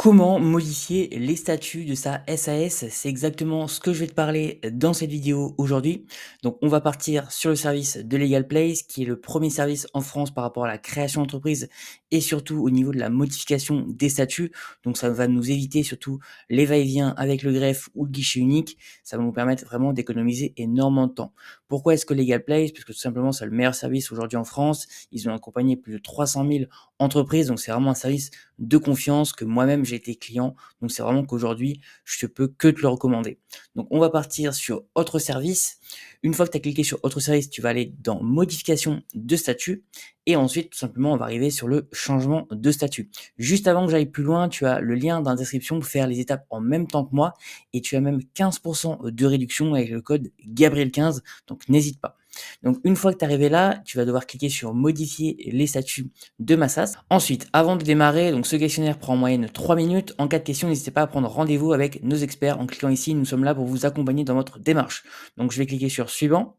Comment modifier les statuts de sa SAS? C'est exactement ce que je vais te parler dans cette vidéo aujourd'hui. Donc, on va partir sur le service de Legal Place, qui est le premier service en France par rapport à la création d'entreprise et surtout au niveau de la modification des statuts. Donc, ça va nous éviter surtout les va-et-vient avec le greffe ou le guichet unique. Ça va nous permettre vraiment d'économiser énormément de temps. Pourquoi est-ce que Legal Place? Parce que tout simplement, c'est le meilleur service aujourd'hui en France. Ils ont accompagné plus de 300 000 entreprises. Donc, c'est vraiment un service de confiance que moi-même j'ai été client. Donc c'est vraiment qu'aujourd'hui, je ne peux que te le recommander. Donc on va partir sur autre service. Une fois que tu as cliqué sur autre service, tu vas aller dans modification de statut et ensuite tout simplement on va arriver sur le changement de statut. Juste avant que j'aille plus loin, tu as le lien dans la description pour faire les étapes en même temps que moi et tu as même 15% de réduction avec le code Gabriel15, donc n'hésite pas. Donc une fois que tu es arrivé là, tu vas devoir cliquer sur modifier les statuts de ma SAS. Ensuite, avant de démarrer, donc ce questionnaire prend en moyenne 3 minutes. En cas de question, n'hésitez pas à prendre rendez-vous avec nos experts en cliquant ici. Nous sommes là pour vous accompagner dans votre démarche. Donc je vais cliquer sur suivant.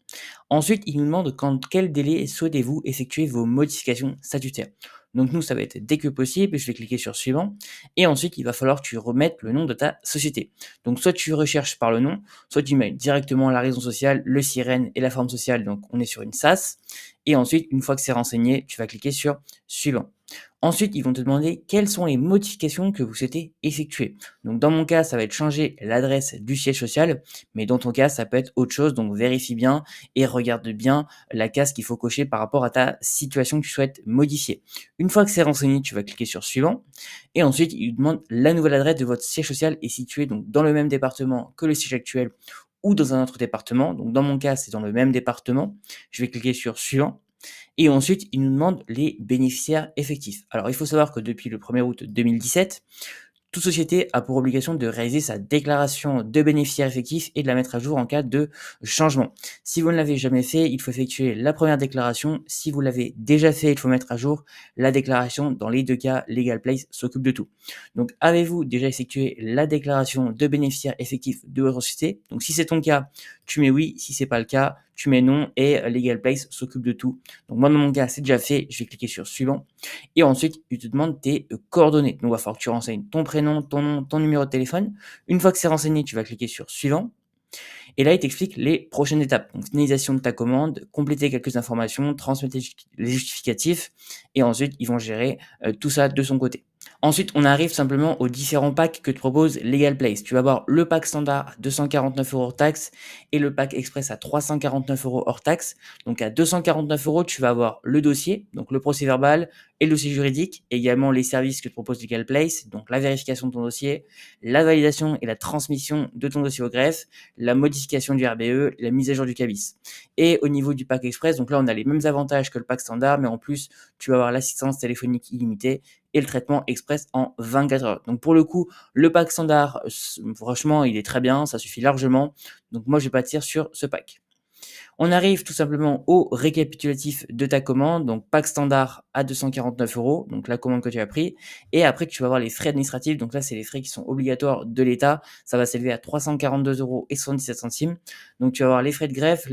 Ensuite, il nous demande quel délai souhaitez-vous effectuer vos modifications statutaires. Donc nous, ça va être dès que possible. Je vais cliquer sur suivant. Et ensuite, il va falloir que tu remettes le nom de ta société. Donc soit tu recherches par le nom, soit tu mets directement la raison sociale, le sirène et la forme sociale. Donc on est sur une SAS. Et ensuite, une fois que c'est renseigné, tu vas cliquer sur suivant. Ensuite, ils vont te demander quelles sont les modifications que vous souhaitez effectuer. Donc, dans mon cas, ça va être changer l'adresse du siège social, mais dans ton cas, ça peut être autre chose. Donc, vérifie bien et regarde bien la case qu'il faut cocher par rapport à ta situation que tu souhaites modifier. Une fois que c'est renseigné, tu vas cliquer sur suivant. Et ensuite, il demande la nouvelle adresse de votre siège social est située donc dans le même département que le siège actuel ou dans un autre département. Donc, dans mon cas, c'est dans le même département. Je vais cliquer sur suivant. Et ensuite, il nous demande les bénéficiaires effectifs. Alors, il faut savoir que depuis le 1er août 2017, toute société a pour obligation de réaliser sa déclaration de bénéficiaires effectifs et de la mettre à jour en cas de changement. Si vous ne l'avez jamais fait, il faut effectuer la première déclaration. Si vous l'avez déjà fait, il faut mettre à jour la déclaration. Dans les deux cas, Legal Place s'occupe de tout. Donc, avez-vous déjà effectué la déclaration de bénéficiaires effectifs de votre société? Donc, si c'est ton cas, tu mets oui. Si c'est pas le cas, tu mets non et Legal Place s'occupe de tout. Donc, moi, dans mon cas, c'est déjà fait. Je vais cliquer sur suivant. Et ensuite, il te demande tes coordonnées. Donc, il va falloir que tu renseignes ton prénom, ton nom, ton numéro de téléphone. Une fois que c'est renseigné, tu vas cliquer sur suivant. Et là, il t'explique les prochaines étapes. Donc, finalisation de ta commande, compléter quelques informations, transmettre les justificatifs. Et ensuite, ils vont gérer tout ça de son côté. Ensuite, on arrive simplement aux différents packs que te propose Legal Place. Tu vas avoir le pack standard à 249 € hors taxe et le pack express à 349 € hors taxe. Donc, à 249 €, tu vas avoir le dossier, donc le procès verbal et le dossier juridique, également les services que te propose Legal Place, donc la vérification de ton dossier, la validation et la transmission de ton dossier au greffe, la modification du RBE, la mise à jour du CABIS. Et au niveau du pack express, donc là, on a les mêmes avantages que le pack standard, mais en plus, tu vas avoir l'assistance téléphonique illimitée et le traitement express en 24 heures. Donc pour le coup, le pack standard, franchement, il est très bien, ça suffit largement. Donc moi, je vais partir sur ce pack. On arrive tout simplement au récapitulatif de ta commande, donc pack standard à 249 €, donc la commande que tu as pris, et après tu vas avoir les frais administratifs, donc là c'est les frais qui sont obligatoires de l'État, ça va s'élever à 342,77 €, donc tu vas avoir les frais de greffe,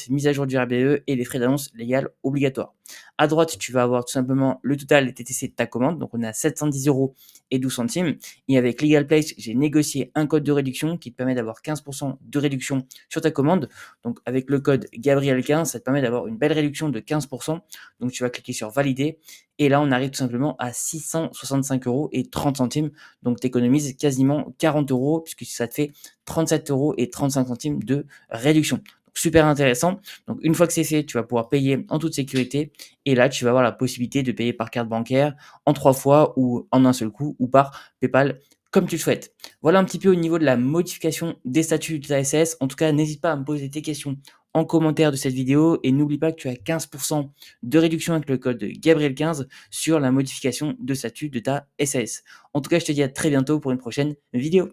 mise à jour du RBE et les frais d'annonce légale obligatoires. À droite, tu vas avoir tout simplement le total des TTC de ta commande, donc on est à 710,12 €, et avec Legal Place, j'ai négocié un code de réduction qui te permet d'avoir 15% de réduction sur ta commande. Donc avec le code Gabriel15, ça te permet d'avoir une belle réduction de 15%. Donc tu vas cliquer sur valider et là on arrive tout simplement à 665,30 €. Donc tu économises quasiment 40 € puisque ça te fait 37,35 € de réduction. Donc super intéressant. Donc une fois que c'est fait, tu vas pouvoir payer en toute sécurité et là tu vas avoir la possibilité de payer par carte bancaire en 3 fois ou en un seul coup ou par PayPal comme tu le souhaites. Voilà un petit peu au niveau de la modification des statuts de ta SAS. En tout cas, n'hésite pas à me poser tes questions en commentaire de cette vidéo et n'oublie pas que tu as 15% de réduction avec le code Gabriel15 sur la modification de statut de ta SAS. En tout cas, je te dis à très bientôt pour une prochaine vidéo.